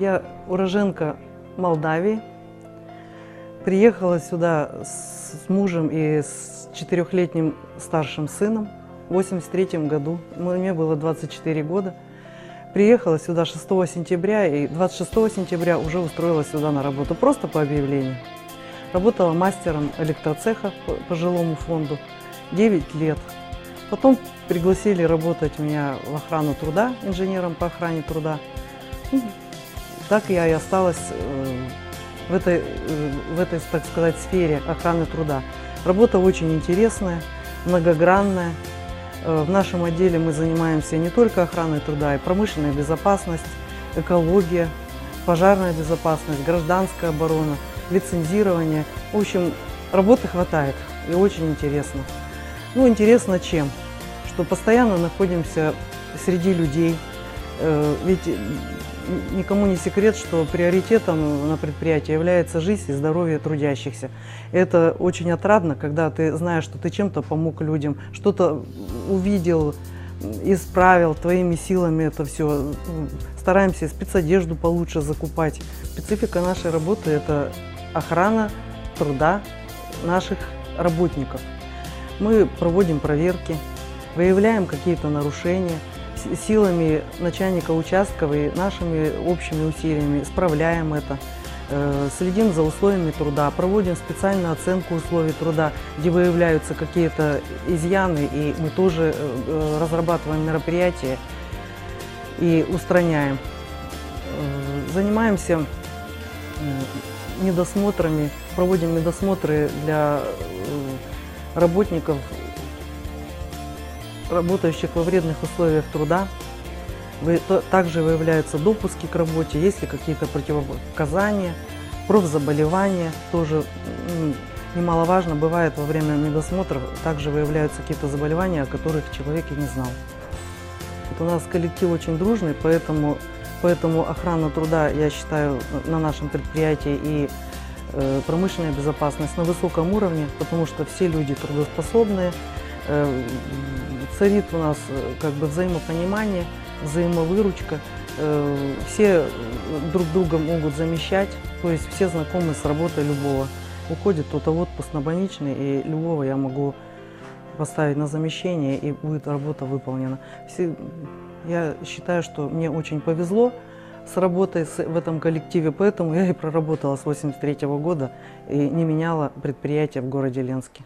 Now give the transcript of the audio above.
Я уроженка Молдавии. Приехала сюда с мужем и с 4-летним старшим сыном в 1983 году. Мне было 24 года. Приехала сюда 6 сентября и 26 сентября уже устроилась сюда на работу, просто по объявлению. Работала мастером электроцеха по жилому фонду 9 лет. Потом пригласили работать меня в охрану труда, инженером по охране труда. Так я и осталась в этой, так сказать, сфере охраны труда. Работа очень интересная, многогранная. В нашем отделе мы занимаемся не только охраной труда, и промышленная безопасность, экология, пожарная безопасность, гражданская оборона, лицензирование. В общем, работы хватает и очень интересно. Ну, интересно чем? Что постоянно находимся среди людей. Ведь никому не секрет, что приоритетом на предприятии является жизнь и здоровье трудящихся. Это очень отрадно, когда ты знаешь, что ты чем-то помог людям, что-то увидел, исправил твоими силами это все. Стараемся спецодежду получше закупать. Специфика нашей работы – это охрана труда наших работников. Мы проводим проверки, выявляем какие-то нарушения. Силами начальника участка и нашими общими усилиями исправляем это, следим за условиями труда, проводим специальную оценку условий труда, где выявляются какие-то изъяны, и мы тоже разрабатываем мероприятия и устраняем. Занимаемся медосмотрами, проводим медосмотры для работников, работающих во вредных условиях труда. Также выявляются допуски к работе, есть ли какие-то противопоказания, профзаболевания. Тоже немаловажно, бывает во время медосмотров, также выявляются какие-то заболевания, о которых человек и не знал. Вот у нас коллектив очень дружный, поэтому охрана труда, я считаю, на нашем предприятии и промышленная безопасность на высоком уровне, потому что все люди трудоспособные. Царит у нас как бы взаимопонимание, взаимовыручка, все друг друга могут замещать, то есть все знакомы с работой любого. Уходит кто-то в отпуск на больничный, и любого я могу поставить на замещение, и будет работа выполнена. Я считаю, что мне очень повезло с работой в этом коллективе, поэтому я и проработала с 1983 года и не меняла предприятие в городе Ленске.